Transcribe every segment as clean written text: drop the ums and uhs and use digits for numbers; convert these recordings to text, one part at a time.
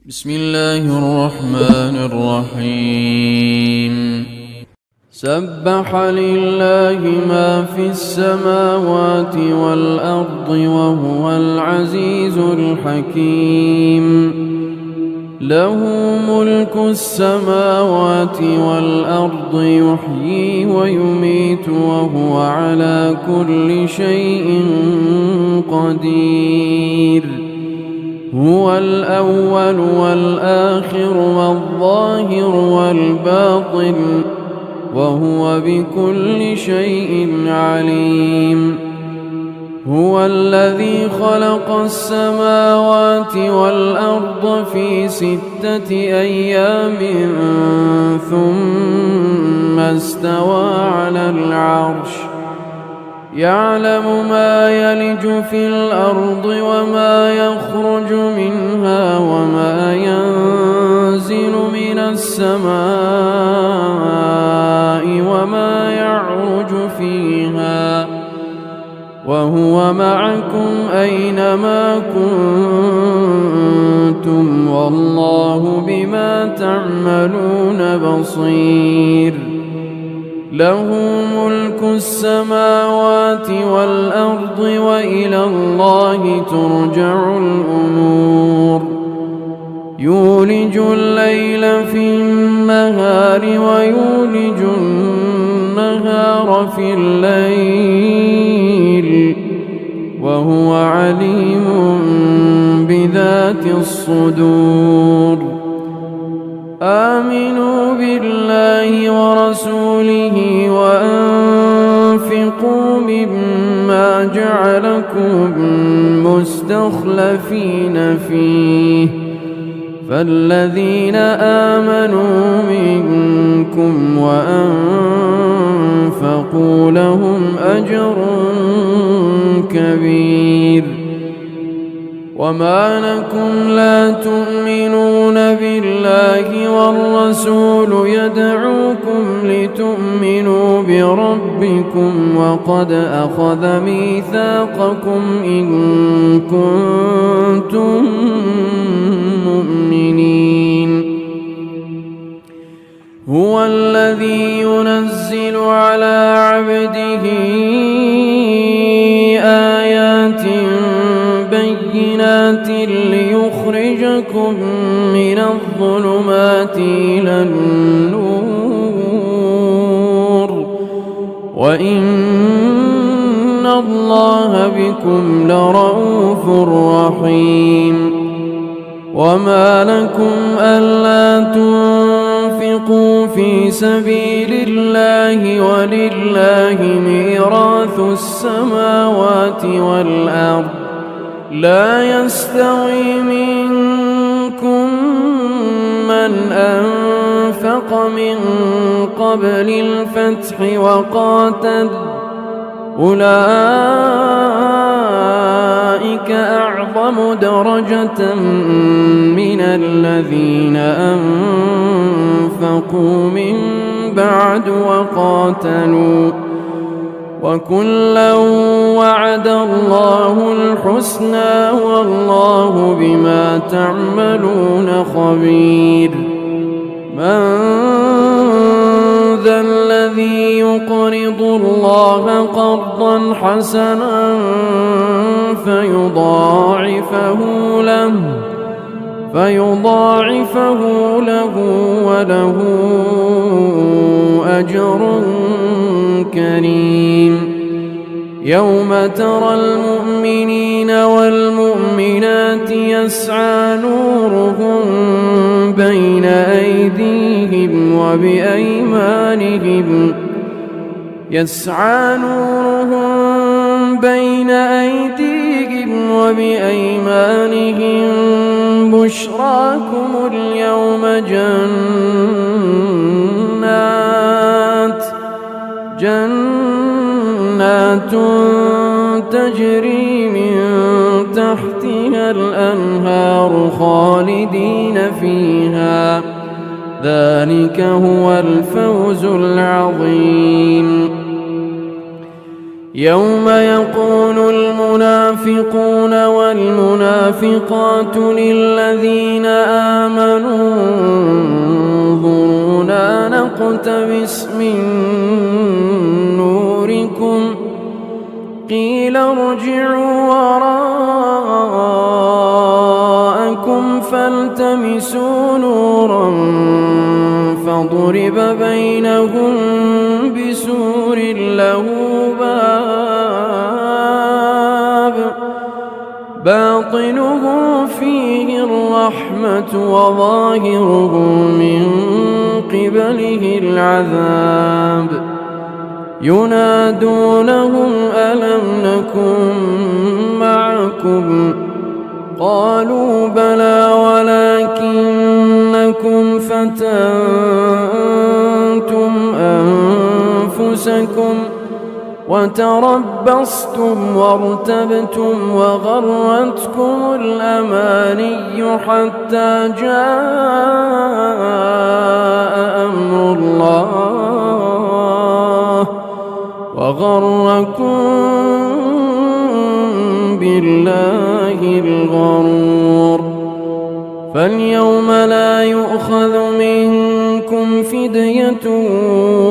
بسم الله الرحمن الرحيم سبح لله ما في السماوات والأرض وهو العزيز الحكيم له ملك السماوات والأرض يحيي ويميت وهو على كل شيء قدير هو الأول والآخر والظاهر والباطن وهو بكل شيء عليم هو الذي خلق السماوات والأرض في 6 أيام ثم استوى على العرش يعلم ما يلج في الأرض وما يخرج منها وما ينزل من السماء وما يعرج فيها وهو معكم أينما كنتم والله بما تعملون بصير له ملك السماوات والأرض وإلى الله ترجع الأمور يولج الليل في النهار ويولج النهار في الليل وهو عليم بذات الصدور آمنوا بالله ورسوله وأنفقوا مما جعلكم مستخلفين فيه فالذين آمنوا منكم وأنفقوا لهم أجر كبير وما لكم لا تؤمنون بالله والرسول يدعوكم لتؤمنوا بربكم وقد أخذ ميثاقكم إن كنتم مؤمنين هو الذي ينزل على عبده آيات بينات ليخرجكم من الظلمات إلى النور وإن الله بكم لرءوف رحيم وما لكم ألا تنفقوا في سبيل الله ولله ميراث السماوات والأرض لا يستوي منكم من أنفق من قبل الفتح وقاتل أولئك أعظم درجة من الذين أنفقوا من بعد وقاتلوا وكلا وعد الله الحسنى والله بما تعملون خبير من ذا الذي يقرض الله قرضا حسنا فيضاعفه له وله أجر كريم يوم ترى المؤمنين والمؤمنات يسعى نورهم بين أيديهم وبأيمانهم بشراكم اليوم جنات تجري من تحتها الأنهار خالدين فيها ذلك هو الفوز العظيم يوم يقول المنافقون والمنافقات للذين آمنوا انظرونا نقتبس من نوركم قيل ارجعوا وراءكم فالتمسوا نورا فضرب بينهم بسور له باب باطنه فيه الرحمة وظاهره من قبله العذاب ينادونهم ألم نكن معكم قالوا بلى ولكنكم فتنتم أنفسكم وتربصتم وارتبتم وغرتكم الأماني حتى جاء أمر الله وغركم بالله الغرور فاليوم لا يؤخذ منكم فدية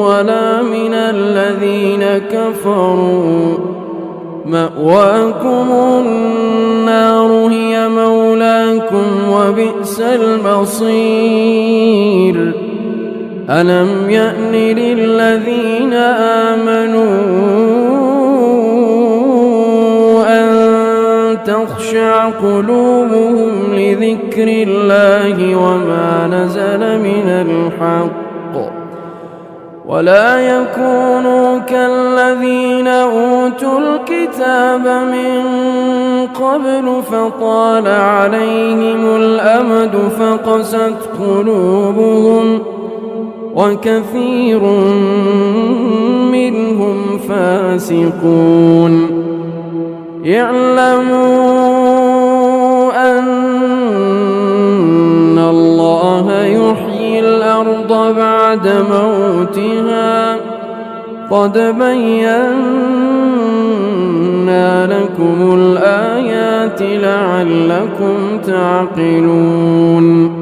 ولا من الذين كفروا مأواكم النار هي مولاكم وبئس المصير ألم يأن للذين آمنوا أن تخشع قلوبهم لذكر الله وما نزل من الحق ولا يكونوا كالذين أوتوا الكتاب من قبل فطال عليهم الأمد فقست قلوبهم وكثير منهم فاسقون اعلموا أن الله يحيي الأرض بعد موتها قد بينا لكم الآيات لعلكم تعقلون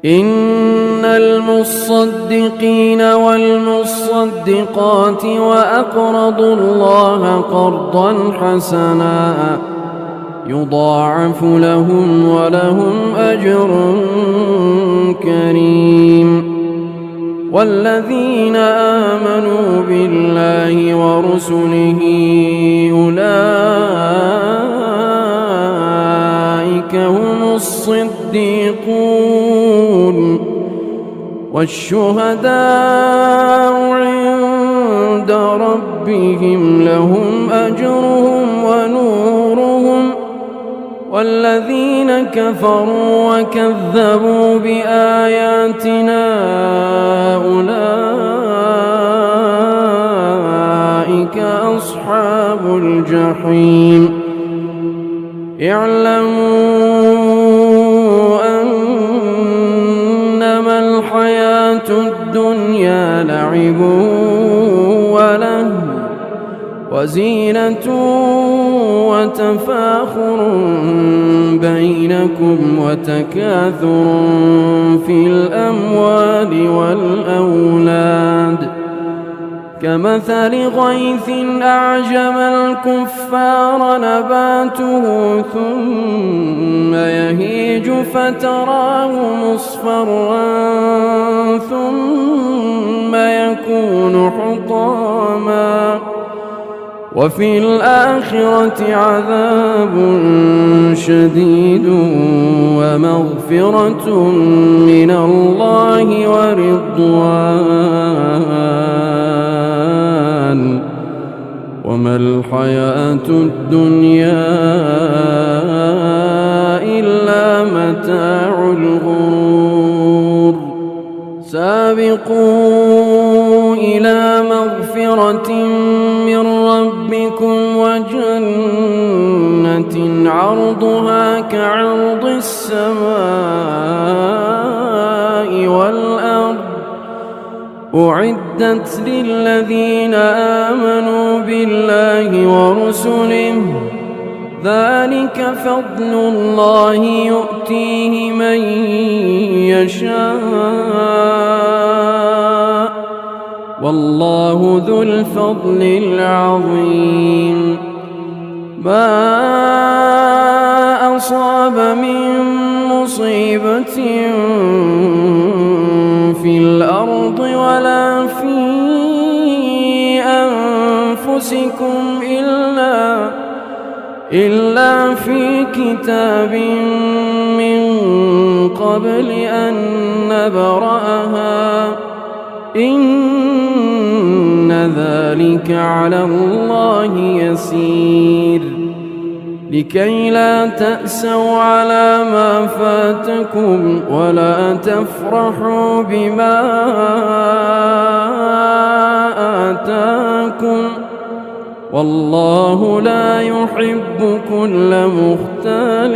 إن المصدقين والمصدقات وأقرضوا الله قرضا حسنا يضاعف لهم ولهم أجر كريم والذين آمنوا بالله ورسله أولئك هم الصديقون والشهداء عند ربهم لهم أجرهم ونورهم والذين كفروا وكذبوا بآياتنا أولئك أصحاب الجحيم اعلموا أنما الحياة الدنيا لعب ولهو وزينة وتفاخر بينكم وتكاثر في الأموال والأولاد كمثل غيث أعجب الكفار نباته ثم يهيج فتراه مصفرا ثم يكون حطاما وفي الآخرة عذاب شديد ومغفرة من الله ورضوان وما الحياة الدنيا إلا متاع الغرور سابقوا إلى مغفرة من ربكم وجنة عرضها كعرض السماء والأرض أعدت للذين آمنوا بالله ورسله ذلك فضل الله يؤتيه من يشاء والله ذو الفضل العظيم ما أصاب من مصيبة في الأرض ولا في أنفسكم إلا في كتاب من قبل أن نبرأها إن ذلك على الله يسير لكي لا تأسوا على ما فاتكم ولا تفرحوا بما آتاكم والله لا يحب كل مختال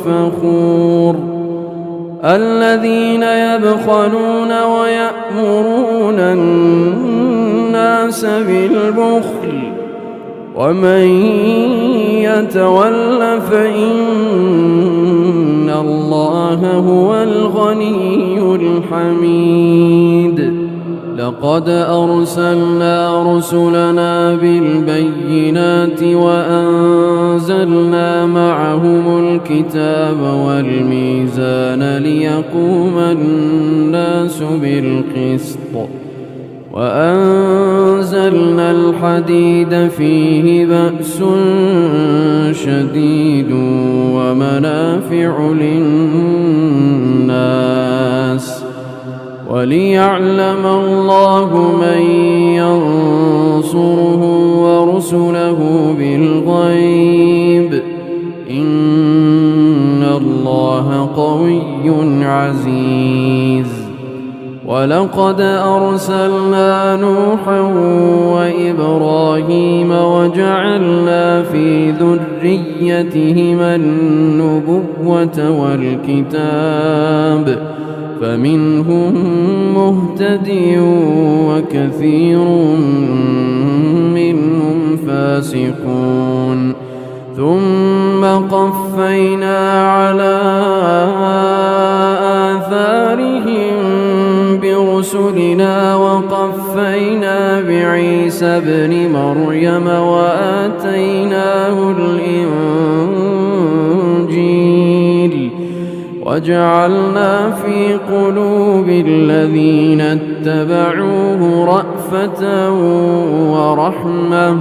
فخور الذين يبخلون ويأمرون الناس بالبخل ومن يتول فإن الله هو الغني الحميد لقد أرسلنا رسلنا بالبينات وأنزلنا معهم الكتاب والميزان ليقوم الناس بالقسط وأنزلنا الحديد فيه بأس شديد ومنافع للناس وليعلم الله من ينصره ورسله بالغيب إن الله قوي عزيز ولقد أرسلنا نوحا وإبراهيم وجعلنا في ذريتهما النبوة والكتاب فمنهم مهتدي وكثير منهم فاسقون ثم قفينا على آثارهم برسلنا وقفينا بعيسى ابن مريم وآتيناه الإنجيل وجعلنا في قلوب الذين اتبعوه رأفة ورحمة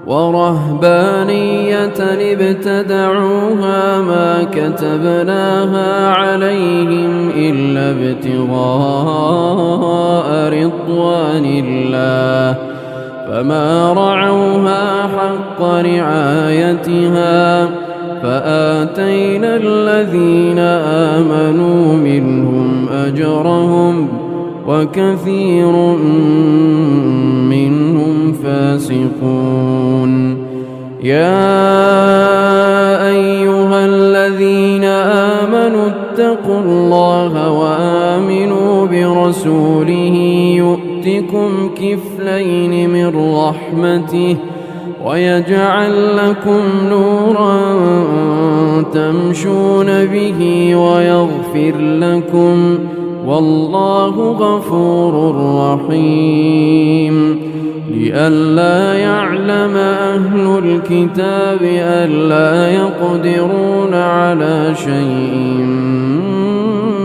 ورهبانية ابتدعوها ما كتبناها عليهم إلا ابتغاء رضوان الله فما رعوها حق رعايتها فآتينا الذين آمنوا منهم أجرهم وكثير منهم فاسقون يا أيها الذين آمنوا اتقوا الله وآمنوا برسوله يؤتكم كفلين من رحمته ويجعل لكم نورا تمشون به ويغفر لكم والله غفور رحيم لئلا يعلم أهل الكتاب ألا يقدرون على شيء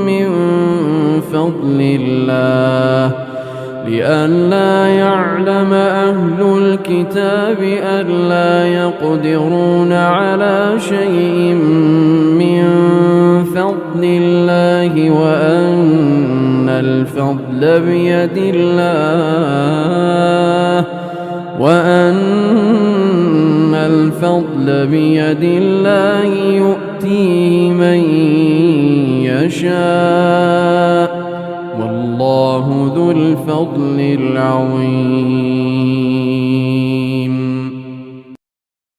من فضل الله لئلا يعلم أهل الكتاب ألا يقدرون على شيء من فضل الله وأن الفضل بيد الله يؤتيه من يشاء والله ذو الفضل العظيم